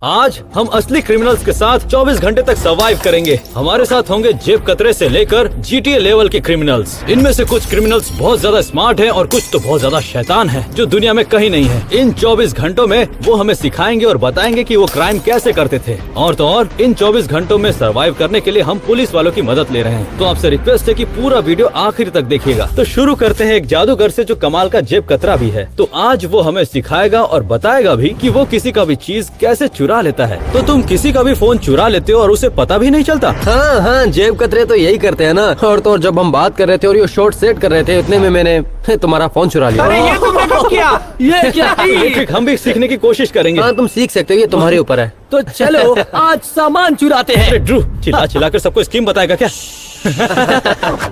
आज हम असली क्रिमिनल्स के साथ 24 घंटे तक सर्वाइव करेंगे। हमारे साथ होंगे जेब कतरे से लेकर GTA लेवल के क्रिमिनल्स। इनमें से कुछ क्रिमिनल्स बहुत ज्यादा स्मार्ट हैं और कुछ तो बहुत ज्यादा शैतान हैं, जो दुनिया में कहीं नहीं है। इन 24 घंटों में वो हमें सिखाएंगे और बताएंगे कि वो क्राइम कैसे करते थे। और तो और इन 24 घंटों में सर्वाइव करने के लिए हम पुलिस वालों की मदद ले रहे हैं। तो आपसे रिक्वेस्ट है कि पूरा वीडियो आखिर तक देखिएगा। तो शुरू करते हैं एक जादूगर से जो कमाल का जेब कतरा भी है। तो आज वो हमें सिखाएगा और बताएगा भी कि वो किसी का भी चीज कैसे चुरा लेता है। तो तुम किसी का भी फोन चुरा लेते हो और उसे पता भी नहीं चलता? हाँ, जेब कतरे तो यही करते हैं ना। और तो और जब हम बात कर रहे थे और ये शॉर्ट सेट कर रहे थे, इतने में मैंने तुम्हारा फोन चुरा लिया। अरे ये तुमने कब किया? ये क्या? ये ट्रिक हम भी सीखने की कोशिश करेंगे। हाँ, तुम सीख सकते हो, ये तुम्हारे ऊपर है। तो चलो आज सामान चुराते हैं। अरे ड्रू, चिल्ला कर सबको स्कीम बताएगा क्या?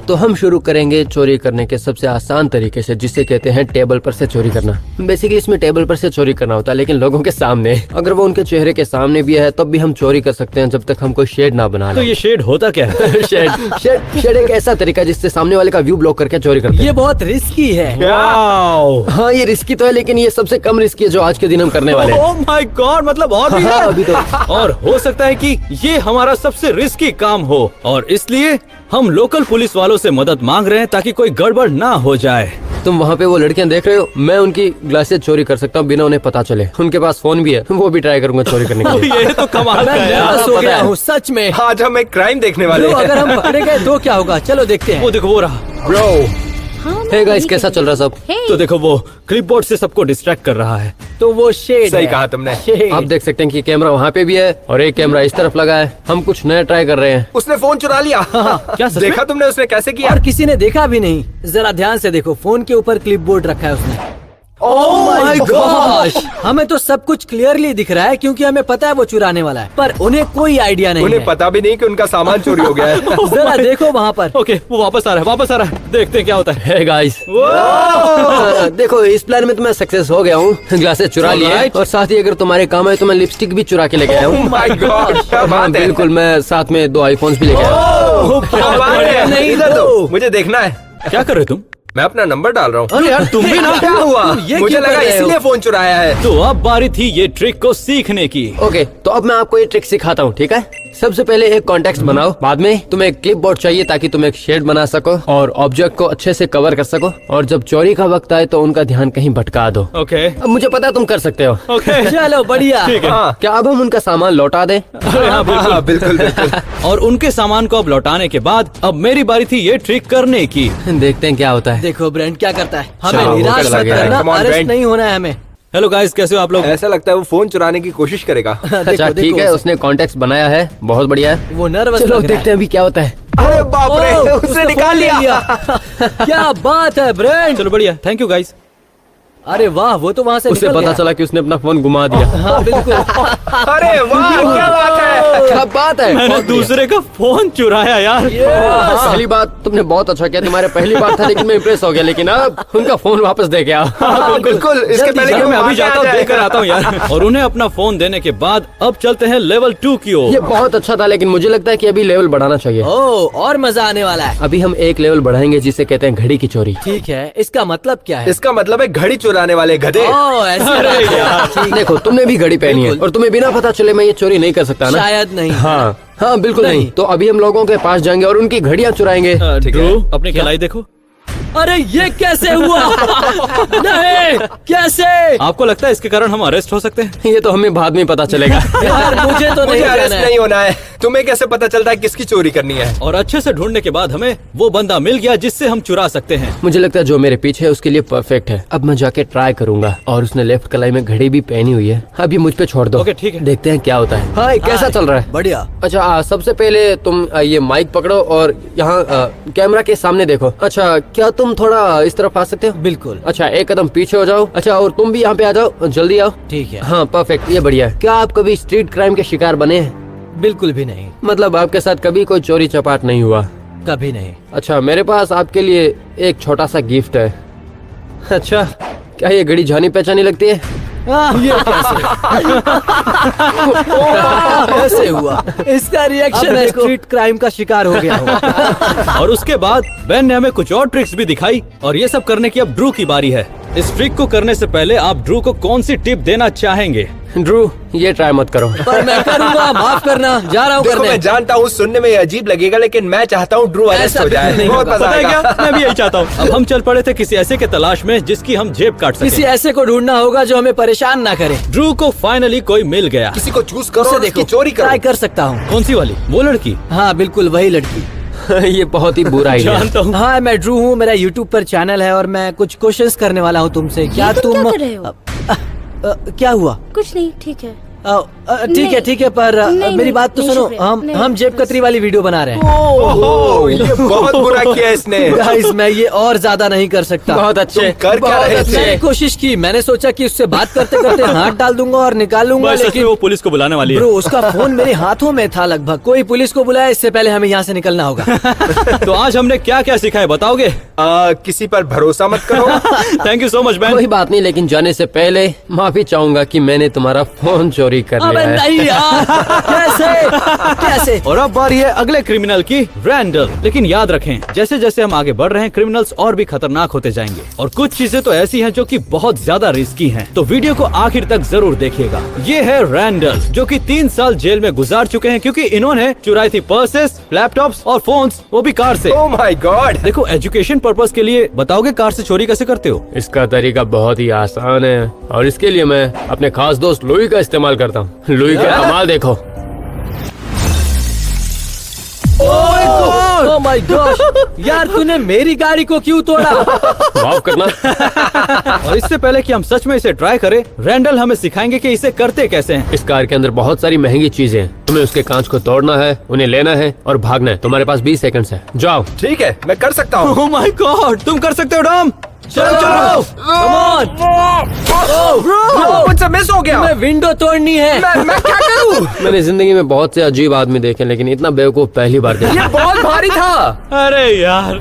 तो हम शुरू करेंगे चोरी करने के सबसे आसान तरीके से, जिसे कहते हैं टेबल पर से चोरी करना। बेसिकली इसमें टेबल पर से चोरी करना होता है, लेकिन लोगों के सामने। अगर वो उनके चेहरे के सामने भी है तब भी हम चोरी कर सकते हैं, जब तक हम कोई शेड ना बना तो ले। ये शेड होता क्या है? शेड एक ऐसा तरीका है जिससे सामने वाले का व्यू ब्लॉक करके चोरी करते हैं। ये बहुत रिस्की है। वाओ! हाँ, ये रिस्की तो है, लेकिन ये सबसे कम रिस्की है जो आज के दिन हम करने वाले हैं। ओह माय गॉड, मतलब और भी हाँ, है? अभी तो। और हो सकता है कि ये हमारा सबसे रिस्की काम हो, और इसलिए हम लोकल पुलिस वालों से मदद मांग रहे हैं ताकि कोई गड़बड़ ना हो जाए। तुम वहाँ पे वो लड़कियाँ देख रहे हो, मैं उनकी ग्लासेस चोरी कर सकता हूँ बिना उन्हें पता चले। उनके पास फोन भी है, वो भी ट्राई करूंगा चोरी करने के लिए। ये तो कमाल मैं है यार। नर्वस हो पता गया है। हूँ सच में। आज हम एक क्राइम देखने वाले ब्रो, हैं। अगर हम पकड़े गए तो क्या होगा? चलो देखते हैं। वो देखो वो रहा। ब्रो, हे गाइस, कैसा चल रहा है सब? तो देखो वो क्लिपबोर्ड से सबको डिस्ट्रैक्ट कर रहा है। तो वो शेड सही है। कहा तुमने। शेड। आप देख सकते हैं कि कैमरा वहाँ पे भी है और एक कैमरा इस तरफ लगा है। हम कुछ नया ट्राई कर रहे हैं। उसने फोन चुरा लिया। क्या सच में? देखा तुमने उसने कैसे किया? और किसी ने देखा भी नहीं। जरा ध्यान से देखो, फोन के ऊपर क्लिपबोर्ड रखा है उसने। Oh my God! हमें तो सब कुछ क्लियरली दिख रहा है क्योंकि हमें पता है वो चुराने वाला है, पर उन्हें कोई आइडिया नहीं उन्हें है। पता भी नहीं कि उनका सामान चोरी हो गया है। जरा देखो वहाँ पर। ओके, वो वापस आ रहा है। देखते हैं क्या होता है। हे गाइस, देखो इस प्लान में तो मैं सक्सेस हो गया हूँ। ग्लासेस चुरा लिए Alright. और साथ ही अगर तुम्हारे काम है तो मैं लिपस्टिक भी चुरा के लेके आया Oh हूँ। my God, क्या हाँ, बात है। बिल्कुल, मैं साथ में 2 आईफोन्स भी लेके आया हूँ। क्या बात है। नहीं इधर तो। दो, मुझे देखना है। क्या कर रहे हो तुम? मैं अपना नंबर डाल रहा हूँ। अरे यार, तुम भी ना। क्या हुआ? ये मुझे क्यों कर लगा रहे हो? इसलिए फोन चुराया है। तो अब बारी थी ये ट्रिक को सीखने की। ओके, तो अब मैं आपको ये ट्रिक सिखाता हूँ, ठीक है? सबसे पहले एक कॉन्टेक्स्ट बनाओ, बाद में तुम्हें एक क्लिप बोर्ड चाहिए ताकि तुम एक शेड बना सको और ऑब्जेक्ट को अच्छे से कवर कर सको, और जब चोरी का वक्त आए तो उनका ध्यान कहीं भटका दो। ओके अब मुझे पता है तुम कर सकते हो। ओके, चलो बढ़िया। ठीक है। हाँ, क्या अब हम उनका सामान लौटा दें? अरे हाँ, हाँ, बिल्कुल बिल्कुल। और उनके सामान को अब लौटाने के बाद अब मेरी बारी थी ये ट्रिक करने की। देखते हैं क्या होता है। देखो ब्रेंट क्या करता है। चलो, हमें वो निराश चला मत गया है। करना, Come on, अरेस्ट Brent। नहीं होना है हमें। हेलो गाइस, कैसे हो आप लोग? ऐसा लगता है वो फोन चुराने की कोशिश करेगा। अच्छा, ठीक है, उसने कॉन्टेक्स्ट बनाया है, बहुत बढ़िया है। वो नर्वस चलो लग रहा देखते हैं अभी क्या होता है। अरे बाप रे, ओह, उसने निकाल फोन ले लिया। क्या बात है ब्रेंट। चलो बढ़िया, थैंक यू गाइस। अरे वाह, वो तो वहाँ से उसे निकल पता गया। चला कि उसने अपना फोन घुमा दिया। हाँ बिल्कुल। अरे वाह, क्या बात है। क्या बात है, मैंने बहुत बढ़िया। दूसरे का फोन चुराया यार। पहली बात तुमने बहुत अच्छा किया, तुम्हारे पहली बात था, लेकिन मैं इम्प्रेस हो गया। लेकिन अब उनका फोन वापस दे गया। हाँ, बिल्कुल। इसके पहले कि चलो, वो मैं अभी आगे आ जाता हूँ, जाए। देकर आता हूँ यार। और उन्हें अपना फोन देने के बाद अब चलते हैं लेवल 2 की ये ओर। बहुत अच्छा था, लेकिन मुझे लगता है कि अभी लेवल बढ़ाना चाहिए। ओह, और मजा आने वाला है। अभी हम एक लेवल बढ़ाएंगे जिसे कहते हैं घड़ी की चोरी। ठीक है, इसका मतलब क्या है? इसका मतलब है घड़ी चुराने वाले गधे। ओह, ऐसी अरे बात है। यार। ठीक, देखो, तुमने भी घड़ी पहनी है बिल्कुल। और तुम्हें बिना पता चले मैं ये चोरी नहीं कर सकता ना। शायद नहीं। हाँ हाँ, बिल्कुल नहीं। नहीं। तो अभी हम लोगों के पास जाएंगे और उनकी घड़ियां चुराएंगे। ठीक ड्रू, है। अपनी खिलाई देखो। अरे ये कैसे हुआ? नहीं, कैसे? आपको लगता है इसके कारण हम अरेस्ट हो सकते हैं? ये तो हमें बाद में पता चलेगा। यार मुझे तो नहीं मुझे अरेस्ट जाना है। नहीं होना है। तुम्हें कैसे पता चलता है किसकी चोरी करनी है? और अच्छे से ढूंढने के बाद हमें वो बंदा मिल गया जिससे हम चुरा सकते हैं। मुझे लगता है जो मेरे पीछे है उसके लिए परफेक्ट है। अब मैं जाके ट्राई करूंगा। और उसने लेफ्ट कलाई में घड़ी भी पहनी हुई है। अब ये मुझ पे छोड़ दो। ओके, ठीक है। देखते हैं क्या होता है। हाँ, कैसा चल रहा है? बढ़िया। अच्छा, सबसे पहले तुम ये माइक पकड़ो और यहाँ कैमरा के सामने देखो। अच्छा, क्या तुम थोड़ा इस तरफ आ सकते हो? बिल्कुल। अच्छा, एक कदम पीछे हो जाओ। अच्छा, और तुम भी यहाँ पे आ जाओ, जल्दी आओ। ठीक है। हाँ, परफेक्ट, ये बढ़िया है। क्या आप कभी स्ट्रीट क्राइम के शिकार बने हैं? बिल्कुल भी नहीं, मतलब आपके साथ कभी कोई चोरी चपाट नहीं हुआ? कभी नहीं। अच्छा, मेरे पास आपके लिए एक छोटा सा गिफ्ट है। अच्छा, क्या ये घड़ी जानी पहचानी लगती है? ये कैसे हुआ? इसका रिएक्शन है, स्ट्रीट क्राइम का शिकार हो गया हूँ। और उसके बाद बेन ने हमें कुछ और ट्रिक्स भी दिखाई और ये सब करने की अब ड्रू की बारी है। इस ट्रिक को करने से पहले आप ड्रू को कौन सी टिप देना चाहेंगे? ड्रू, ये ट्राई मत करो। पर मैं करूंगा, माफ करना, जा रहा हूँ देखो करने। मैं जानता हूँ सुनने में ये अजीब लगेगा, लेकिन मैं चाहता हूँ ड्रू अरेस्ट ऐसा हो जाए। बिल्कुल नहीं बहुत होगा। मजा पता है आएगा। क्या, मैं भी यही चाहता हूँ। अब हम चल पड़े थे किसी ऐसे के तलाश में जिसकी हम जेब काट किसी सके। ऐसे को ढूंढना होगा जो हमें परेशान ना करे। ड्रू को फाइनली कोई मिल गया। किसी को चूज करो उसे और उसकी देखो, चोरी ट्राई करो। कर सकता हूँ। कौन सी वाली? वो लड़की? हाँ बिल्कुल वही लड़की। ये बहुत ही बुरा आइडिया है। जानता हूँ। हाँ मैं ड्रू हूँ, मेरा यूट्यूब पर चैनल है और मैं कुछ क्वेश्चंस करने वाला हूँ तुमसे। क्या तुम तुम क्या कर रहे हो? क्या हुआ? कुछ नहीं, ठीक है। ठीक है पर नहीं, मेरी बात तो नहीं, सुनो। शुक्रिया। नहीं, हम जेब बस। कतरी वाली वीडियो बना रहे हैं। ओह, ये बहुत बुरा किया इसने। गाइस मैं ये और ज्यादा नहीं कर सकता। बहुत अच्छे। तुम कर क्या बहुत रहे अच्छे। थे? मैंने कोशिश की, मैंने सोचा कि उससे बात करते करते हाथ डाल दूंगा और निकाल लूंगा, बस सच में लेकिन वो पुलिस को बुलाने वाली ब्रो है। उसका फोन मेरे हाथों में था लगभग। कोई पुलिस को बुलाए इससे पहले हमें यहाँ से निकलना होगा। तो आज हमने क्या क्या सीखा है बताओगे? किसी पर भरोसा मत करो। थैंक यू सो मच कोई मैन। बात नहीं, लेकिन जाने से पहले माफी चाहूंगा कि मैंने तुम्हारा फोन चोरी कर अबे लिया है। नहीं यार, कैसे? और अब बारी है अगले क्रिमिनल की, रैंडल। लेकिन याद रखें, जैसे जैसे हम आगे बढ़ रहे हैं क्रिमिनल्स और भी खतरनाक होते जाएंगे और कुछ चीजें तो ऐसी हैं जो कि बहुत ज्यादा रिस्की हैं। तो वीडियो को आखिर तक जरूर देखिएगा। ये है रैंडल, जो कि 3 साल जेल में गुजार चुके हैं क्योंकि इन्होंने चुराई थी पर्सेस, लैपटॉप्स और फोन्स, वो भी कार से। Oh my God. देखो एजुकेशन पर्पस के लिए बताओगे कार से चोरी कैसे करते हो? इसका तरीका बहुत ही आसान है और इसके लिए मैं अपने खास दोस्त लुई का इस्तेमाल करता हूँ। लुई का कमाल देखो। ओह माय गॉश, यार तूने मेरी गाड़ी को क्यों तोड़ा? माफ करना। और इससे पहले कि हम सच में इसे ट्राई करें, रैंडल हमें सिखाएंगे कि इसे करते कैसे हैं। इस कार के अंदर बहुत सारी महंगी चीजें हैं। तुम्हें उसके कांच को तोड़ना है, उन्हें लेना है और भागना है। तुम्हारे पास 20 सेकंड्स है, जाओ। ठीक है, मैं कर सकता हूँ। ओह माय गॉड, तुम कर सकते हो डॉम। चलो चलो। मुझसे मिस हो गया। मैं विंडो तोड़नी है। मैं क्या करूँ? मैंने जिंदगी में बहुत से अजीब आदमी देखे, लेकिन इतना बेवकूफ पहली बार देखा। ये बहुत भारी था। अरे यार।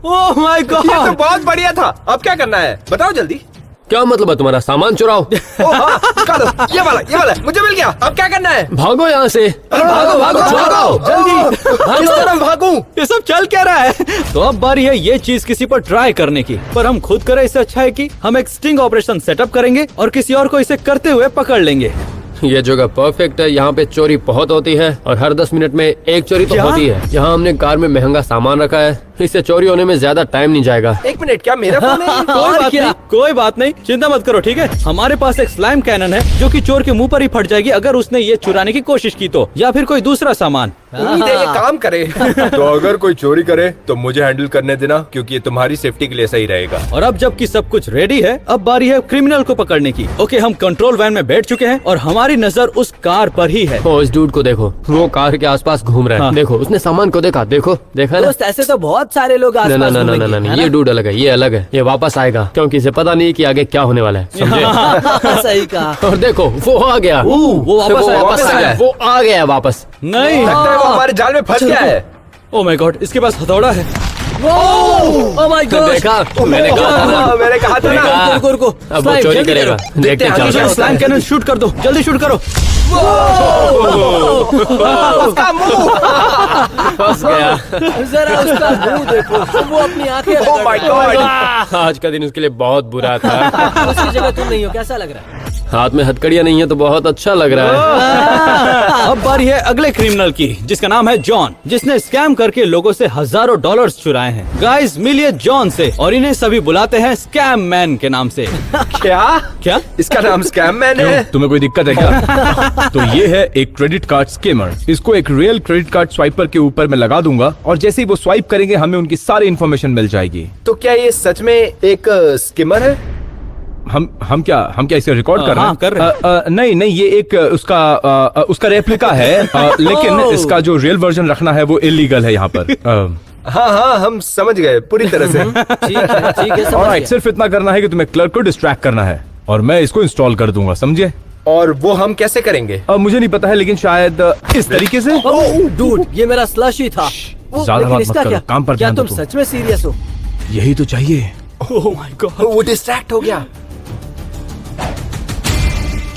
ओह माय ये तो गॉड। बहुत बढ़िया था। अब क्या करना है बताओ जल्दी। क्या मतलब है तुम्हारा? सामान चुराओ। ओह हाँ, निकालो। ये वाला मुझे मिल गया। अब क्या करना है? भागो यहाँ से। भागो भागो भागो जल्दी। किस तरफ भागूं? ये सब चल क्या रहा है? तो अब बारी है ये चीज किसी पर ट्राई करने की, पर हम खुद करें इससे अच्छा है कि हम एक स्टिंग ऑपरेशन सेटअप करेंगे और किसी और को इसे करते हुए पकड़ लेंगे। ये जगह परफेक्ट है। यहाँ पे चोरी बहुत होती है और हर 10 मिनट में एक चोरी तो क्या? होती है। यहाँ हमने कार में महंगा सामान रखा है, इससे चोरी होने में ज्यादा टाइम नहीं जाएगा। एक मिनट, क्या मेरा फोन है? कोई बात नहीं, चिंता मत करो, ठीक है? हमारे पास एक स्लाइम कैनन है जो कि चोर के मुंह पर ही फट जाएगी अगर उसने ये चुराने की कोशिश की तो, या फिर कोई दूसरा सामान। उम्मीद है ये काम करे। तो अगर कोई चोरी करे तो मुझे हैंडल करने देना, क्योंकि ये तुम्हारी सेफ्टी के लिए सही रहेगा। और अब जबकि सब कुछ रेडी है, अब बारी है क्रिमिनल को पकड़ने की। ओके, हम कंट्रोल वैन में बैठ चुके हैं और हमारी नजर उस कार पर ही है। ओ, इस डूड को देखो, वो कार के आसपास घूम रहा है। हाँ। देखो, उसने सामान को देखा। देखो, देखा ना? दोस्त ऐसे तो बहुत सारे लोग ना आसपास ना ना ना घूमेंगे, ना ना, है ये डूड अलग है, ये अलग है। ये वापस आएगा क्योंकि इसे पता नहीं कि आगे क्या होने वाला है, समझे? ना? सही कहा। और देखो, वो आ गया। वो वापस आया, वापस आया। वो आ गया वापस। नहीं। लगता है वो हमारे जाल में फंस गया है। ओह माय गॉड, इसके पास हथौड़ा है। ओह माय गॉड, देखा, मैंने कहा था ना। हाँ, मैंने कहा था मैंने ना। कहा। रुको रुको, अब वो स्लाइम, चोरी जल्दी करेगा। करो। देखते आगे चल क्या रहा होता स्लाइम कैनन शूट कर दो, जल्दी शूट करो। उसका मुंह। फंस गया। जरा उसका मुंह देखो, वो अपनी आंखें ओह माय रगड़ रहा गॉड। आज का दिन उसके लिए बहुत बुरा था। है। उसकी जगह तुम नहीं हो, कैसा लग रहा है? हाथ में हथकड़ियां नहीं है तो बहुत अच्छा लग रहा है। अब बारी है अगले क्रिमिनल की, जिसका नाम है जॉन, जिसने स्कैम करके लोगों से हजारों डॉलर्स चुराए हैं। गाइस मिलिए जॉन से, और इन्हें सभी बुलाते हैं स्कैम मैन के नाम से। क्या? इसका नाम स्कैम मैन है? तुम्हें कोई दिक्कत है क्या? तो ये है एक क्रेडिट कार्ड स्कैमर। इसको एक रियल क्रेडिट कार्ड स्वाइपर के ऊपर मैं लगा दूंगा और जैसे ही वो स्वाइप करेंगे हमें उनकी सारी इन्फॉर्मेशन मिल जाएगी। तो क्या ये सच में एक स्किमर है? हम क्या इसे रिकॉर्ड कर रहे हैं? हाँ, कर रहे हैं। नहीं, ये एक उसका रेप्लिका है, लेकिन इसका जो रियल वर्जन रखना है वो इलीगल है यहाँ पर। हाँ, हम समझ गए पूरी तरह से। ठीक है, समझ ऑलराइट, गया। सिर्फ इतना करना है कि तुम्हें क्लर्क को डिस्ट्रैक्ट करना है और मैं इसको इंस्टॉल कर दूंगा, समझे? और वो हम कैसे करेंगे? मुझे नहीं पता है, लेकिन शायद इस तरीके से। ओह डूड, ये मेरा स्लश ही था। ज्यादा लेकिन बात इसका मत करो, क्या? काम पर क्या ध्यान तुम दो। सच में सीरियस हो? यही तो चाहिए। ओह माय गॉड, वो डिस्ट्रैक्ट हो गया।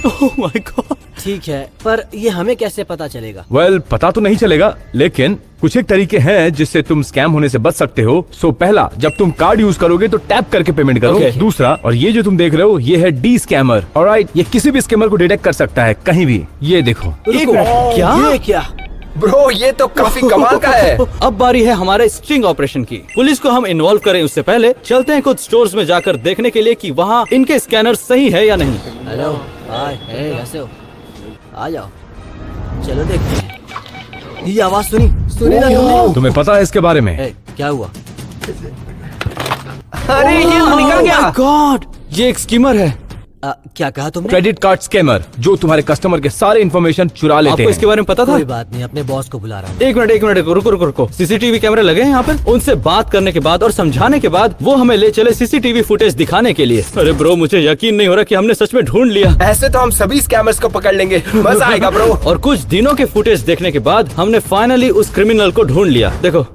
Oh my God. ठीक है, पर ये हमें कैसे पता चलेगा? वेल, पता तो नहीं चलेगा, लेकिन कुछ एक तरीके हैं जिससे तुम स्कैम होने से बच सकते हो। सो पहला, जब तुम कार्ड यूज करोगे तो टैप करके पेमेंट करो। Okay. दूसरा, और ये जो तुम देख रहे हो ये है डी स्कैमर। ऑलराइट, ये किसी भी स्कैमर को डिटेक्ट कर सकता है कहीं भी। ये देखो। एक मिनट, क्या ये क्या? ब्रो ये तो काफी कमाल का है। अब बारी है हमारे स्ट्रिंग ऑपरेशन की। पुलिस को हम इन्वॉल्व करें उससे पहले चलते हैं कुछ स्टोर्स में जाकर देखने के लिए कि वहाँ इनके स्कैनर सही है या नहीं। हेलो, हाय, हे, कैसे हो? आ जाओ, चलो देखते हैं। ये आवाज सुनी ना तुमने? तुम्हें पता है इसके बारे में? हे, क्या हुआ? अरे ये तो निकल गया। गॉड, ये एक स्कीमर है। क्या कहा तुमने? क्रेडिट कार्ड स्कैमर जो तुम्हारे कस्टमर के सारे इन्फॉर्मेशन चुरा लेते आपको हैं। इसके बारे में पता था? कोई बात नहीं, अपने बॉस को बुला रहा हूँ। एक मिनट रुको। सीसीटीवी कैमरे लगे हैं यहाँ पर। उनसे बात करने के बाद और समझाने के बाद वो हमें ले चले सीसीटीवी फुटेज दिखाने के लिए। अरे ब्रो, मुझे यकीन नहीं हो रहा कि हमने सच में ढूंढ लिया। ऐसे तो हम सभी स्कैमर्स को पकड़ लेंगे, मजा आएगा ब्रो। और कुछ दिनों के फुटेज देखने के बाद हमने फाइनली उस क्रिमिनल को ढूंढ लिया। देखो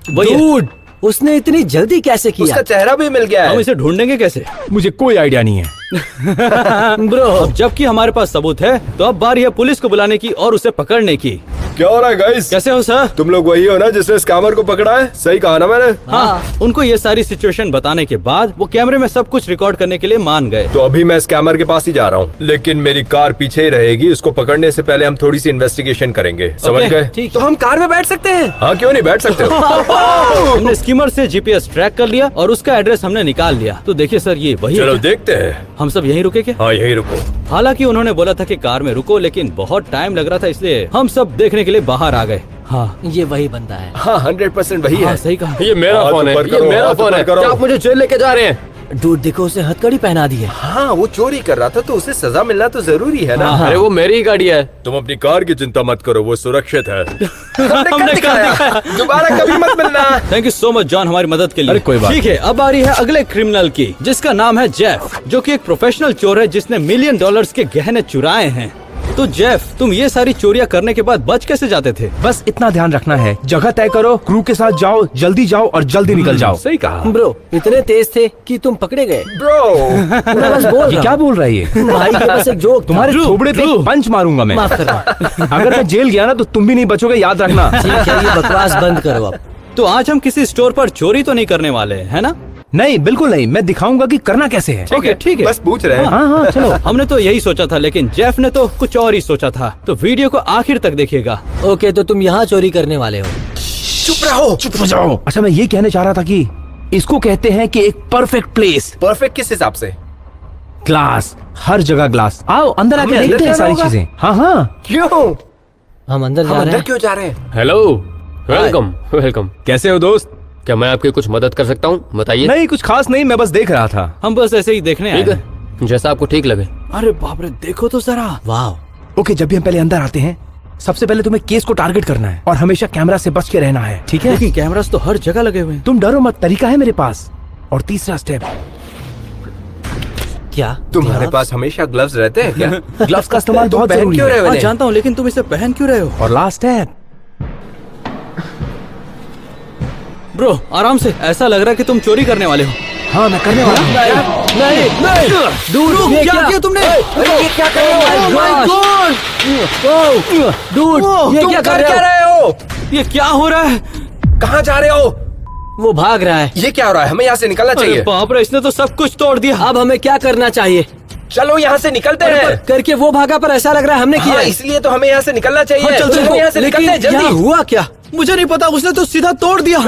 वही है। Dude, उसने इतनी जल्दी कैसे किया? उसका चेहरा भी मिल गया हम है। इसे ढूंढेंगे कैसे? मुझे कोई आइडिया नहीं है। ब्रो, अब जबकि हमारे पास सबूत है तो अब बारी है पुलिस को बुलाने की और उसे पकड़ने की। क्या हो रहा है गाइस? कैसे हो सर? तुम लोग वही हो ना जिसने स्कैमर को पकड़ा है? सही कहा ना मैंने? हाँ, उनको ये सारी सिचुएशन बताने के बाद वो कैमरे में सब कुछ रिकॉर्ड करने के लिए मान गए। तो अभी मैं स्कैमर के पास ही जा रहा हूँ, लेकिन मेरी कार पीछे ही रहेगी। उसको पकड़ने से पहले हम थोड़ी सी इन्वेस्टिगेशन करेंगे, समझ गए? ठीक। तो हम कार में बैठ सकते हैं? हाँ, क्यों नहीं बैठ सकते हो? हमने स्कीमर से जीपीएस ट्रैक कर लिया और उसका एड्रेस हमने निकाल लिया। तो देखिए सर, ये वही चलो है। देखते हैं। हम सब यहीं रुके क्या? हाँ यही रुको। हालांकि उन्होंने बोला था कि कार में रुको, लेकिन बहुत टाइम लग रहा था, इसलिए हम सब देखने के लिए बाहर आ गए। हाँ ये वही बंदा है। हाँ 100% वही हाँ, है। सही कहा। ये मेरा हाथ फोन है, ऊपर ये करो, मेरा हाथ फोन ऊपर है। करो। क्या आप मुझे जेल लेके जा रहे हैं? डूड देखो, उसे हथकड़ी पहना दी है। हाँ वो चोरी कर रहा था तो उसे सजा मिलना तो जरूरी है ना। अरे वो मेरी ही गाड़ी है। तुम अपनी कार की चिंता मत करो, वो सुरक्षित है। हमने कर दिखाया। दोबारा कभी मत मिलना। Thank you so much John, हमारी मदद के लिए। अरे कोई बात ठीक है, अब आ रही है अगले क्रिमिनल की, जिसका नाम है जेफ, जो कि एक प्रोफेशनल चोर है जिसने $1 मिलियन के गहने चुराए हैं। तो जेफ, तुम ये सारी चोरियां करने के बाद बच कैसे जाते थे? बस इतना ध्यान रखना है, जगह तय करो, क्रू के साथ जाओ, जल्दी जाओ और जल्दी निकल जाओ। सही कहा। ब्रो, इतने तेज थे कि तुम पकड़े गए। ब्रो मैं बस बोल ये रहा क्या हूँ। बोल रहा है ये? भाई के पास एक जोक तुम्हारे True, थोबड़े पे true. पंच मारूंगा मैं। माफ करना। अगर मैं जेल गया ना तो तुम भी नहीं बचोगे, याद रखना। ठीक है, ये बकवास बंद करो अब। तो आज हम किसी स्टोर पर चोरी तो नहीं करने वाले हैं, है ना? नहीं, बिल्कुल नहीं। मैं दिखाऊंगा कि करना कैसे है। ठीक है। बस पूछ रहे हैं। हाँ हाँ, चलो। हमने तो यही सोचा था, लेकिन जेफ ने तो कुछ और ही सोचा था। तो वीडियो को आखिर तक देखिएगा। ओके, तो तुम यहाँ चोरी करने वाले हो। चुप रहो। चुप हो जाओ। अच्छा, मैं ये कहने चाह रहा था कि इसको कहते हैं कि एक परफेक्ट प्लेस। परफेक्ट किस हिसाब से? ग्लास, हर जगह ग्लास। आओ अंदर आके हमें अंदर देखते हैं जाना सारी होगा? चीजें। हाँ हाँ। क्यों हम अंदर हम जा रहे अंदर हैं। क्यों जा रहे हैं? Hello, welcome. कैसे हो दोस्त? क्या मैं आपकी कुछ मदद कर सकता हूँ? बताइए। नहीं, कुछ खास नहीं, मैं बस देख रहा था। हम बस ऐसे ही देखने आए ठीक हैं। है, जैसा आपको ठीक लगे। अरे बाप रे, देखो तो जरा। वाह, ओके, जब भी हम पहले अंदर आते हैं, सबसे पहले तुम्हें केस को टारगेट करना है और हमेशा कैमरा से बच के रहना है, ठीक है? लेकिन कैमरास तो हर जगह लगे हुए हैं। तुम डरो मत, तरीका है मेरे पास। और तीसरा स्टेप, क्या तुम्हारे पास हमेशा ग्लव्स रहते हैं क्या? ग्लव्स का इस्तेमाल तुम बहुत पहन जरूरी क्यों रहे है। हो हाँ, इन्हें? जानता हूँ, लेकिन तुम इसे पहन क्यों रहे हो? और लास्ट स्टेप, ब्रो, आराम से। ऐसा लग रहा है कि तुम चोरी करने वाले हो। हाँ मैं करने वाला हूँ। नहीं, डूड, ये क्या किया तुमने? ये क्या कर रहे हो? डूड, ये तुम क्या कर कर क्या रहे हो? रहे हो? ये क्या हो रहा है? कहाँ जा रहे हो? वो भाग रहा है। ये क्या हो रहा है? हमें यहाँ से निकलना अरे चाहिए। बाप रे, इसने तो सब कुछ तोड़ दिया। अब हमें क्या करना चाहिए? चलो यहाँ से निकलते हैं। करके वो भागा, पर ऐसा लग रहा है हमने किया हाँ, है। इसलिए तो हमें यहाँ से निकलना चाहिए। हाँ, चल, चलो यहाँ से लेकिन निकलते हैं यहाँ जल्दी। हुआ क्या? मुझे नहीं पता, उसने तो सीधा तोड़ दिया।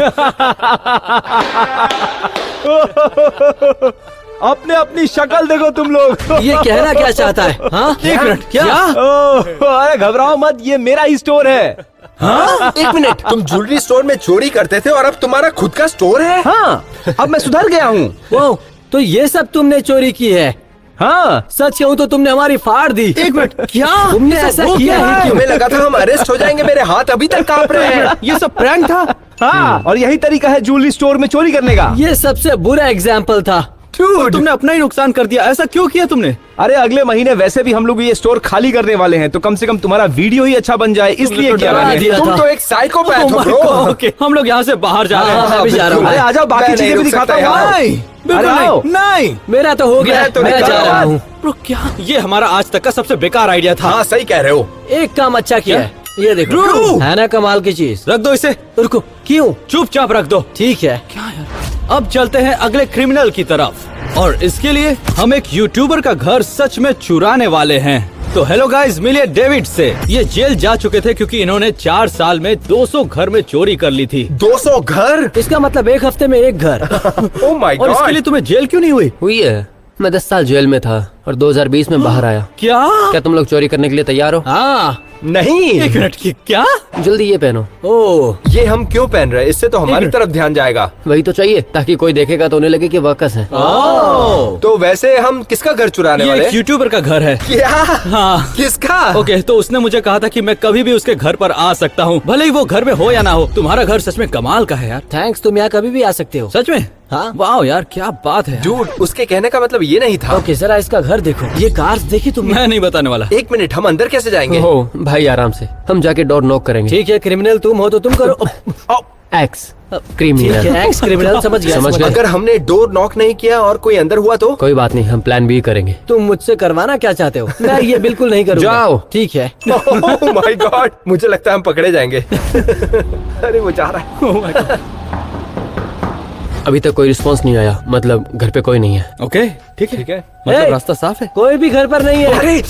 अपने अपनी शक्ल देखो तुम लोग। ये कहना क्या चाहता है? हाँ, एक मिनट, क्या? अरे घबराओ मत, ये मेरा ही स्टोर है। हाँ? एक मिनट, तुम ज्वेलरी स्टोर में चोरी करते थे और अब तुम्हारा खुद का स्टोर है? हाँ, अब मैं सुधर गया हूँ। वो तो ये सब तुमने चोरी की है? हाँ, सच कहूँ तो तुमने हमारी फाड़ दी। एक मिनट, क्या? तुमने ऐसा किया है? तुम्हें लगा था हम अरेस्ट हो जाएंगे? मेरे हाथ अभी तक कांप रहे हैं। ये सब प्रैंक था? हाँ, और यही तरीका है ज्वेलरी स्टोर में चोरी करने का। ये सबसे बुरा एग्जाम्पल था। तुमने अपना ही नुकसान कर दिया। ऐसा क्यों किया तुमने? अरे अगले महीने वैसे भी हम लोग ये स्टोर खाली करने वाले हैं, तो कम से कम तुम्हारा वीडियो ही अच्छा बन जाए, इसलिए तो किया डरा मैंने। दिया तुम था। तो एक साइकोपैथ हो ब्रो। ओके, हम लोग यहाँ से बाहर जा रहे हाँ, हैं। मैं भी जा रहा हूँ। अरे आ जाओ, बाकी मैं चीजें नहीं भी रुक दिखाता सकता हूँ। यार। नहीं, बिल्कुल अरे आओ। नहीं, नहीं। मेरा तो हो गया, मैं तो मैं निकल जा रहा रहा हूँ। हूँ। ब्रो, क्या? ये हमारा आज तक का सबसे बेकार आइडिया था। हाँ सही कह रहे हो। एक काम अच्छा किया है। ये देखो ड्रू! है ना कमाल की चीज। रख दो इसे, रुको, क्यों? चुपचाप रख दो। ठीक है। क्या यार? अब चलते हैं अगले क्रिमिनल की तरफ और इसके लिए हम एक यूट्यूबर का घर सच में चुराने वाले हैं। तो हेलो गाइस, मिलिए डेविड से। ये जेल जा चुके थे क्योंकि इन्होंने 4 साल में 200 घर में चोरी कर ली थी। 200 घर? इसका मतलब एक हफ्ते में एक घर। ओह माय और इसके गॉड। लिए तुम्हें जेल क्यों नहीं हुई? हुई है। मैं 10 साल जेल में था और 2020 में बाहर आया। क्या? क्या तुम लोग चोरी करने के लिए तैयार हो? हाँ। नहीं, एक मिनट की क्या? जल्दी ये पहनो। ओ, ये हम क्यों पहन रहे हैं? इससे तो हमारी तरफ ध्यान जाएगा। वही तो चाहिए ताकि कोई देखेगा तो उन्हें लगे कि वर्कर्स है। ओह, तो वैसे हम किसका घर चुराने ये वाले एक हैं? यूट्यूबर का घर है। क्या? हाँ। किसका? ओके, तो उसने मुझे कहा था कि मैं कभी भी उसके घर पर आ सकता हूँ, भले ही वो घर में हो या ना हो। तुम्हारा घर सच में कमाल का है यार। थैंक्स, तुम यहाँ कभी भी आ सकते हो। सच में? हाँ। वाह यार, क्या बात है। डूड, उसके कहने का मतलब ये नहीं था। ओके, जरा इसका घर देखो। ये कार्स देखी तुमने? मैं नहीं बताने वाला। एक मिनट, हम अंदर कैसे जाएंगे? हो भाई, आराम से। हम जाके डोर नॉक करेंगे। ठीक है, क्रिमिनल तुम हो तो तुम करो। एक्स ठीक क्रिमिनल। है, एक्स क्रिमिनल समझ गया। समझ गए। अगर हमने डोर नॉक नहीं किया और कोई अंदर हुआ तो? कोई बात नहीं, हम प्लान बी करेंगे। तुम मुझसे करवाना क्या चाहते हो? मैं ये बिल्कुल नहीं करूँगा। जाओ। ठीक है। ओह माय गॉड, मुझे लगता है हम पकड़े जाएंगे। अरे वो जा रहा है। अभी तक कोई रिस्पांस नहीं आया, मतलब घर पे कोई नहीं है। ओके, ठीक है। ठीक है। मतलब ए! रास्ता साफ है। कोई भी घर पर नहीं है। अरे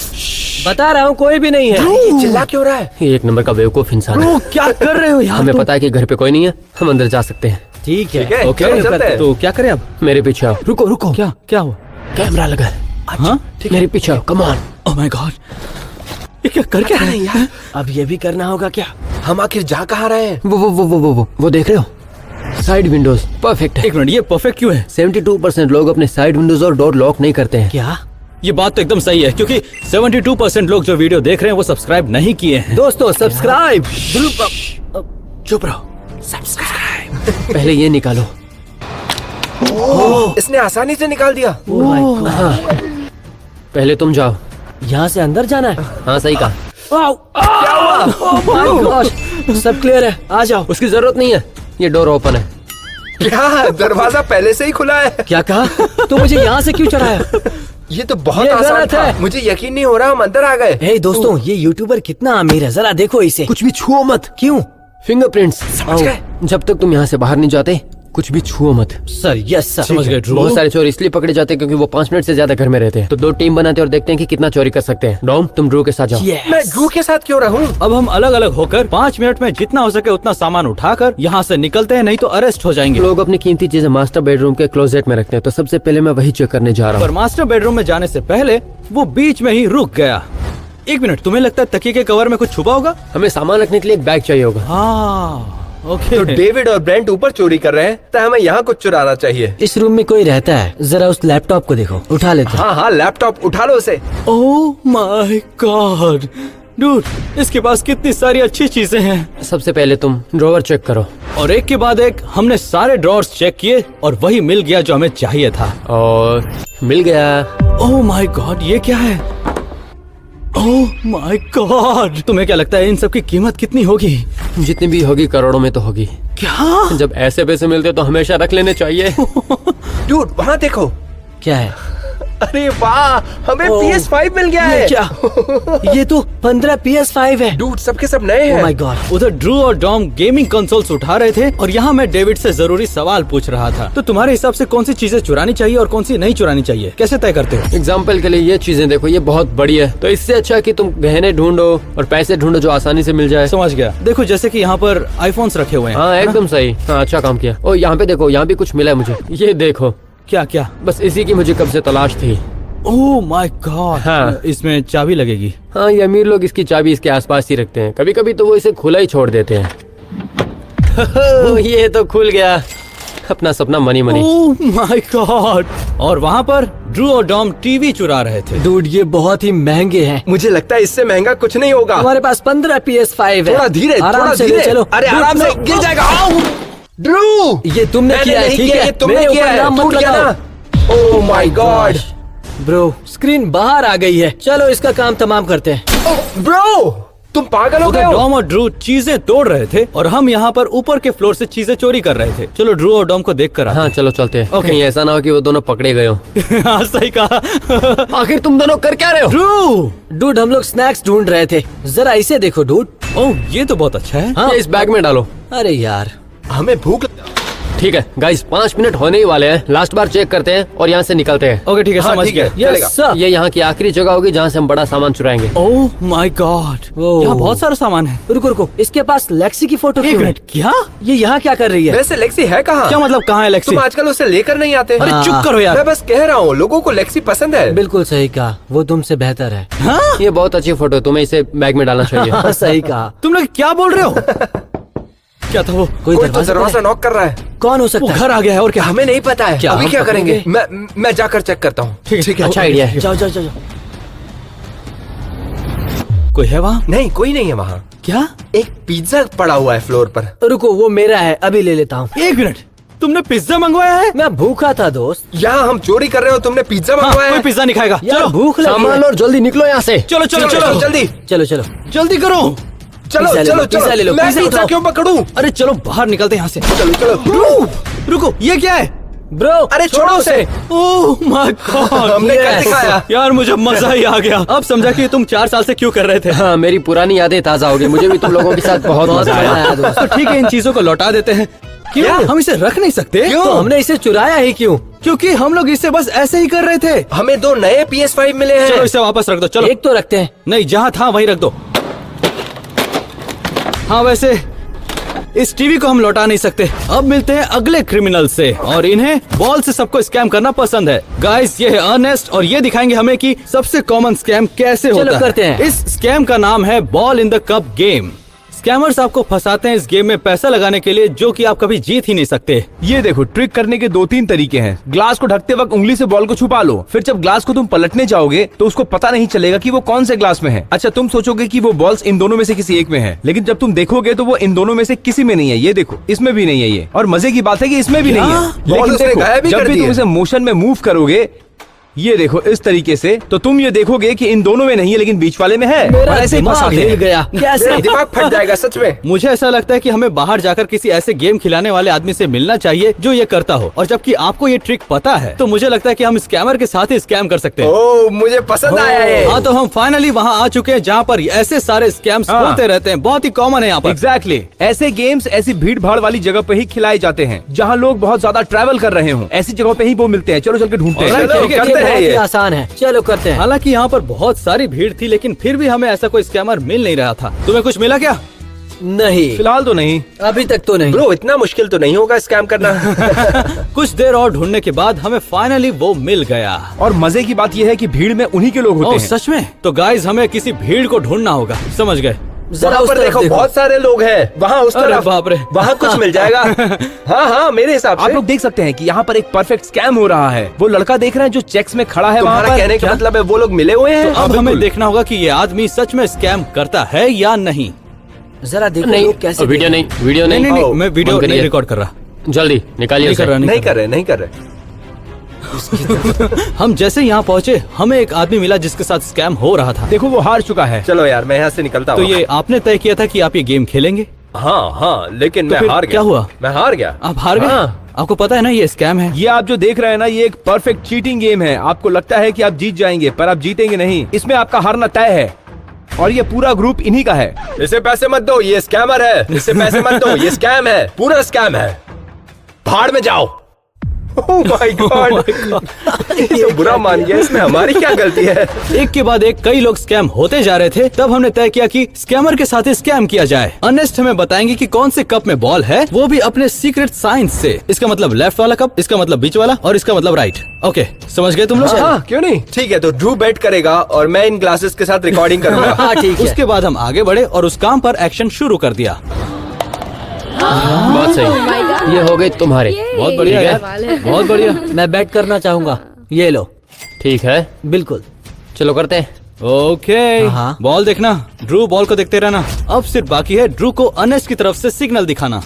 बता रहा हूँ, कोई भी नहीं है। ये चिल्ला क्यों रहा है? ये एक नंबर का बेवकूफ इंसान है। ब्रो, क्या कर रहे हो यार? हमें पता है कि घर पे कोई नहीं है, हम अंदर जा सकते हैं। ठीक है। ठीक है, ओके, चलो चलते हैं। तो क्या करें अब? मेरे पीछे आओ। रुको रुको। क्या क्या हुआ? कैमरा लगा है। हाँ? मेरे पीछे आओ, come on. Oh my God, ये क्या कर क्या रहे हैं? अब ये भी करना होगा क्या? हम आखिर जा कहाँ रहे हैं? वो देख रहे हो? साइड विंडोज परफेक्ट है। एक मिनट, ये परफेक्ट क्यों है? 72% लोग अपने साइड विंडोज और डोर लॉक नहीं करते हैं। क्या? ये बात तो एकदम सही है क्योंकि 72% लोग जो वीडियो देख रहे हैं वो सब्सक्राइब नहीं किए हैं। दोस्तों, सब्सक्राइब। चुप रहो। सब्सक्राइब। पहले ये निकालो। इसने आसानी से निकाल दिया। पहले तुम जाओ। यहाँ से अंदर जाना है? हाँ सही कहा। क्या हुआ? My gosh, सब क्लियर है, आ जाओ। उसकी जरूरत नहीं है, ये डोर ओपन है। क्या दरवाजा पहले से ही खुला है? क्या कहा? तो मुझे यहाँ से क्यों चढ़ाया? ये तो बहुत ये आसान गलत था। है। मुझे यकीन नहीं हो रहा, हम अंदर आ गए। हे दोस्तों, ये यूट्यूबर कितना अमीर है, जरा देखो इसे। कुछ भी छुओ मत। क्यों? फिंगरप्रिंट्स। समझ गए। जब तक तुम यहाँ से बाहर नहीं जाते कुछ भी छुओ मत। Sir, yes sir. समझ गए ड्रू। बहुत सारे चोर इसलिए पकड़े जाते हैं क्योंकि वो 5 मिनट से ज्यादा घर में रहते हैं। तो 2 टीम बनाते हैं और देखते हैं कि कितना चोरी कर सकते हैं। डॉम, तुम ड्रू के साथ जाओ। Yes. मैं ड्रू के साथ क्यों रहूं? अब हम अलग अलग होकर 5 मिनट में जितना हो सके उतना सामान उठाकर यहाँ से निकलते हैं, नहीं तो अरेस्ट हो जाएंगे। लोग अपनी कीमती चीजें मास्टर बेडरूम के क्लोजेट में रखते हैं, तो सबसे पहले मैं वही चेक करने जा रहा पर हूँ। मास्टर बेडरूम में जाने से पहले वो बीच में ही रुक गया। एक मिनट, तुम्हें लगता है तकिए के कवर में कुछ छुपा होगा? हमें सामान रखने के लिए एक बैग चाहिए होगा। हाँ, ओके। तो डेविड और ब्रेंट ऊपर चोरी कर रहे हैं, तो हमें यहाँ कुछ चुराना चाहिए। इस रूम में कोई रहता है, जरा उस लैपटॉप को देखो। उठा लेते हैं। हाँ हाँ, लैपटॉप उठा लो उसे। ओह माय गॉड, डूड, इसके पास कितनी सारी अच्छी चीजें हैं। सबसे पहले तुम ड्रॉवर चेक करो। और एक के बाद एक हमने सारे ड्रॉर्स चेक किए और वही मिल गया जो हमें चाहिए था। और मिल गया। ओह माय गॉड, ये क्या है? ओह माय गॉड, तुम्हें क्या लगता है इन सब की कीमत कितनी होगी? जितनी भी होगी करोड़ों में तो होगी। क्या? जब ऐसे पैसे मिलते तो हमेशा रख लेने चाहिए। डूड, वहाँ देखो। क्या है? अरे वाह, हमें PS5 मिल गया ये है। क्या? ये तो 15 PS5 है। डूड, सबके सब नए ओह हैं। My God. उधर ड्रू और डॉम गेमिंग कंसोल्स उठा रहे थे और यहाँ मैं डेविड से जरूरी सवाल पूछ रहा था। तो तुम्हारे हिसाब से कौन सी चीजें चुरानी चाहिए और कौन सी नहीं चुरानी चाहिए, कैसे तय करते हो? एग्जाम्पल के लिए ये चीजें देखो, ये बहुत बड़ी है, तो इससे अच्छा है कि तुम गहने ढूंढो और पैसे ढूंढो जो आसानी से मिल जाए। समझ गया। देखो जैसे कि यहाँ पर आईफोन्स रखे हुए हैं। हाँ एकदम सही। हाँ अच्छा काम किया। ओ यहाँ पे देखो, यहाँ भी कुछ मिला है मुझे। ये देखो, क्या क्या? बस इसी की मुझे कब से तलाश थी। ओह माय गॉड, हाँ। इसमें चाबी लगेगी। हाँ, ये अमीर लोग इसकी चाबी इसके आसपास ही रखते हैं, कभी कभी तो वो इसे खुला ही छोड़ देते हैं। ओ, ये तो खुल गया। अपना सपना money money. Oh my God. और वहाँ पर ड्रू और डॉम टीवी चुरा रहे थे। डूड, ये बहुत ही महंगे हैं। मुझे लगता है इससे महंगा कुछ नहीं होगा। हमारे पास 15 PS5 है। थोड़ा धीरे, आराम थोड़ा से ले धीरे। चलो। अरे आराम से, गिर जाएगा। ड्रू, ये तुमने मैंने किया है, नहीं ठीक किया, है? ये तुमने मेरे किया ऊपर है। नाम मत टूट गया लगाओ। ना। Oh my God. Bro, screen बाहर आ गई है। चलो इसका काम तमाम करते हैं। ब्रो, तुम पागल हो गए उधर हो? डॉम और ड्रू चीजें तोड़ रहे थे और हम यहाँ पर ऊपर के फ्लोर से चीजें चोरी कर रहे थे। चलो ड्रू और डॉम को देख कर हाँ चलो चलते हैं। ओके। कहीं ऐसा ना हो कि वो दोनों पकड़े गए हो। हाँ सही कहा। आखिर तुम दोनों कर क्या रहे हो? डूड, हम लोग स्नैक्स ढूंढ रहे थे। जरा इसे देखो डूड। ओह ये तो बहुत अच्छा है। ये इस बैग में डालो। अरे यार, हमें भूख ठीक है गाइस, 5 मिनट होने ही वाले हैं। लास्ट बार चेक करते हैं और यहाँ से निकलते हैं। ओके ठीक है, हाँ, समझ ठीक है। गया। चलेगा। सर। ये यहाँ की आखिरी जगह होगी जहाँ से हम बड़ा सामान चुराएंगे। ओह माय गॉड, ओह। यहाँ बहुत सारा सामान है। रुको रुको, इसके पास लेक्सी की फोटो एक क्यों है? मिनट, क्या ये यहाँ क्या कर रही है? वैसे लेक्सी है कहाँ? क्या मतलब कहाँ है लेक्सी? तुम आजकल उसे लेकर नहीं आते? अरे चुप करो मैं यार। बस कह रहा हूँ, लोगों को लेक्सी पसंद है। बिल्कुल सही कहा, वो तुमसे बेहतर है। हाँ ये बहुत अच्छी फोटो, तुम्हें इसे बैग में डालना चाहिए। हाँ, सही कहा। तुम लोग क्या बोल रहे हो? क्या था वो? कोई कोई तो दरवाजा दरवाजा नॉक कर रहा है। कौन हो वो सकता है? घर आ गया है और क्या? हमें नहीं पता है। क्या अभी हम क्या पकड़ेंगे? करेंगे? मैं जाकर चेक करता हूँ। ठीक है, अच्छा आइडिया है। जाओ जाओ जाओ जाओ। कोई है वहाँ? नहीं, कोई नहीं है वहाँ। क्या? एक पिज्जा पड़ा हुआ है फ्लोर पर। रुको, वो मेरा है, अभी ले लेता हूँ। एक मिनट, तुमने पिज्जा मंगवाया है? मैं भूखा था दोस्त। यहाँ हम चोरी कर रहे हो, तुमने पिज्जा हाँ, मंगवाया कोई है? पिज्जा नहीं खाएगा। यार चलो भूख लगी सामान है। लो और जल्दी निकलो यहाँ से। चलो चलो चलो जल्दी चलो चलो। जल्दी करो। चलो पिज्जा ले चलो लो, पिज्जा ले लो, चलो। मैं पिज्जा पिज्जा उठाओ। क्यों पकड़ूं? अरे चलो बाहर निकलते हैं यहाँ से। चलो चलो। रुको, ये क्या है? ब्रो, अरे छोड़ो उसे। ओह माय गॉड, हमने क्या Yes. दिखाया? यार मुझे मजा ही आ गया। अब समझा कि तुम 4 साल से क्यों कर रहे थे। हाँ, मेरी पुरानी यादें ताजा हो गई। मुझे भी तुम लोगों के साथ बहुत मजा आया। आया दोस्त। तो ठीक है, इन चीजों को लौटा देते हैं। क्यों? क्या? हम इसे रख नहीं सकते? तो हमने इसे चुराया ही क्यों? क्योंकि हम लोग इसे बस ऐसे ही कर रहे थे। हमें 2 नए PS5 मिले हैं। चलो इसे वापस रख दो। चलो। एक तो रखते हैं। नहीं, जहाँ था वहीं रख दो। हाँ वैसे इस टीवी को हम लौटा नहीं सकते। अब मिलते हैं अगले क्रिमिनल से, और इन्हें बॉल से सबको स्कैम करना पसंद है। गाइस, ये है अर्नेस्ट और ये दिखाएंगे हमें कि सबसे कॉमन स्कैम कैसे चलो होता है। करते हैं। इस स्कैम का नाम है ball in the cup game. Scammers आपको फंसाते हैं इस गेम में पैसा लगाने के लिए, जो कि आप कभी जीत ही नहीं सकते। ये देखो, ट्रिक करने के 2-3 तरीके हैं। ग्लास को ढकते वक्त उंगली से बॉल को छुपा लो, फिर जब ग्लास को तुम पलटने जाओगे तो उसको पता नहीं चलेगा कि वो कौन से ग्लास में है। अच्छा, तुम सोचोगे कि वो बॉल्स इन दोनों में से किसी एक में है, लेकिन जब तुम देखोगे तो वो इन दोनों में से किसी में नहीं है। ये देखो, इसमें भी नहीं है ये, और मजे की बात है कि इसमें भी नहीं है। बॉल लेकिन उसने देखो, गायब ही जब कर भी दी तुम है। इसे मोशन में मूव करोगे, ये देखो इस तरीके से, तो तुम ये देखोगे कि इन दोनों में नहीं है लेकिन बीच वाले में है। और ऐसे ही दिमाग फंसाते हिल हैं। गया। कैसे? मेरा दिमाग फट जाएगा सच में। मुझे ऐसा लगता है कि हमें बाहर जाकर किसी ऐसे गेम खिलाने वाले आदमी से मिलना चाहिए जो ये करता हो, और जबकि आपको ये ट्रिक पता है तो मुझे लगता है कि हम स्कैमर के साथ ही स्कैम कर सकते हैं। ओह, मुझे पसंद आया ये। हाँ, तो हम फाइनली वहाँ आ चुके हैं जहाँ पर ऐसे सारे स्कैम्स हाँ। होते रहते हैं। बहुत ही कॉमन है यहाँ पर। एग्जैक्टली ऐसे गेम्स ऐसी भीड़ भाड़ वाली जगह पे ही खिलाए जाते हैं, जहाँ लोग बहुत ज्यादा ट्रैवल कर रहे हो। ऐसी जगह पे ही वो मिलते हैं। चलो चल के ढूंढते हैं। चलो, ठीक है, करते हैं बहुत ही ये। आसान है, चलो करते हैं। हालांकि यहाँ पर बहुत सारी भीड़ थी, लेकिन फिर भी हमें ऐसा कोई स्कैमर मिल नहीं रहा था। तुम्हें कुछ मिला क्या? नहीं, फिलहाल तो नहीं। अभी तक तो नहीं। ब्रो, इतना मुश्किल तो नहीं होगा स्कैम करना। कुछ देर और ढूंढने के बाद हमें फाइनली वो मिल गया। और मजे की बात यह है कि भीड़ में उन्हीं के लोग ओह होते हैं। सच में? तो गाइज हमें किसी भीड़ को ढूंढना होगा। समझ गए? जरा वहाँ उस पर तरफ देखो, देखो। बहुत सारे लोग हैं। वहाँ उस अरे तरफ। बाप रे। वहाँ कुछ मिल जाएगा। हाँ हाँ, मेरे हिसाब आप से। लोग देख सकते हैं कि यहाँ पर एक परफेक्ट स्कैम हो रहा है। वो लड़का देख रहे हैं जो चेक्स में खड़ा है वहाँ तुम्हारा पर। कहने का क्या? मतलब है वो लोग मिले हुए हैं? तो अब हमें देखना होगा कि ये आदमी सच में स्कैम करता है या नहीं। जरा देखो नहीं, लोग कैसे वीडियो नहीं, वीडियो नहीं नहीं। नहीं, ओ, मैं वीडियो बंद करिए। नहीं रिकॉर्ड कर रहा। जल्दी निकालिए नहीं कर उसे। रहा, नहीं कर रहे, नहीं कर रहे। हम जैसे यहाँ पहुँचे हमें एक आदमी मिला जिसके साथ स्कैम हो रहा था। देखो वो हार चुका है। चलो यार, मैं यहाँ से निकलता तो हूँ। ये आपने तय किया था कि आप ये गेम खेलेंगे? हाँ हाँ, लेकिन तो मैं फिर हार गया। क्या हुआ? मैं हार गया। आप हार गए? हाँ। आपको पता है ना ये स्कैम है। ये आप जो देख रहे हैं ना, ये एक परफेक्ट चीटिंग गेम है। आपको लगता है कि आप जीत जाएंगे, पर आप जीतेंगे नहीं। इसमें आपका हारना तय है, और ये पूरा ग्रुप इन्हीं का है। इसे पैसे मत दो, ये स्कैमर है। इसे पैसे मत दो, ये स्कैम है, पूरा स्कैम है। भाड़ में जाओ। Oh my God! ये तो बुरा मान गया, इसमें हमारी क्या गलती है? एक के बाद एक कई लोग स्कैम होते जा रहे थे। तब हमने तय किया कि स्कैमर के साथ ही स्कैम किया जाए। अर्नेस्ट हमें बताएंगे कि कौन से कप में बॉल है, वो भी अपने सीक्रेट साइंस से। इसका मतलब लेफ्ट वाला कप, इसका मतलब बीच वाला, और इसका मतलब राइट। ओके, समझ गए तुम लोग? हाँ, क्यों नहीं? ठीक है, तो ड्रू बेट करेगा और मैं इन ग्लासेस के साथ रिकॉर्डिंग करूंगा। हाँ ठीक है। उसके बाद हम आगे बढ़े और उस काम पर एक्शन शुरू कर दिया। बहुत सही, ये हो गए तुम्हारे। बहुत बढ़िया ठीक है। यार, बहुत बढ़िया। मैं बैट करना चाहूंगा, ये लो। ठीक है, बिल्कुल। चलो करते हैं। ओके, हाँ। बॉल देखना, ड्रू बॉल को देखते रहना। अब सिर्फ बाकी है ड्रू को अर्नेस्ट की तरफ से सिग्नल दिखाना।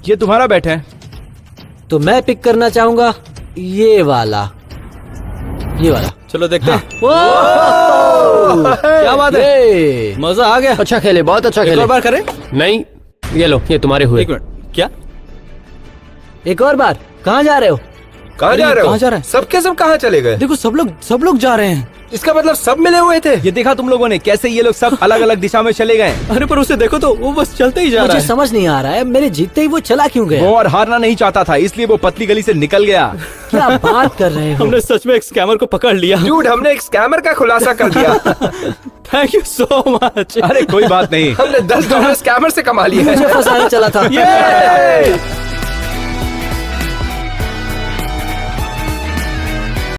ये तुम्हारा बैट है। तो मैं पिक करना चाहूंगा ये वाला, ये वाला। चलो देखते हैं। ओह! क्या बात है, ये! मजा आ गया। अच्छा खेले, बहुत अच्छा एक खेले। और बार करें? नहीं, ये लो, ये तुम्हारे हुए। एक मिनट, क्या? एक और बार। कहाँ जा रहे हो? कहाँ अरे, जा रहे हो? कहाँ जा रहे हैं? सबके सब कहाँ चले गए? देखो सब लोग जा रहे हैं। इसका मतलब सब मिले हुए थे। ये देखा तुम लोगों ने कैसे ये लोग सब अलग अलग दिशा में चले गए। अरे पर उसे देखो तो, वो बस चलते ही जा रहा मुझे है। समझ नहीं आ रहा है, मेरे जीतते ही वो चला क्यों गया? वो और हारना नहीं चाहता था, इसलिए वो पतली गली से निकल गया। क्या बात कर रहे हो? हमने सच में एक स्कैमर को पकड़ लिया। डूड, हमने एक स्कैमर का खुलासा कर दिया। Thank you so much. अरे कोई बात नहीं। हमने $10 स्कैमर से कमा लिए मुझे हैं। फंसाने चला था। ये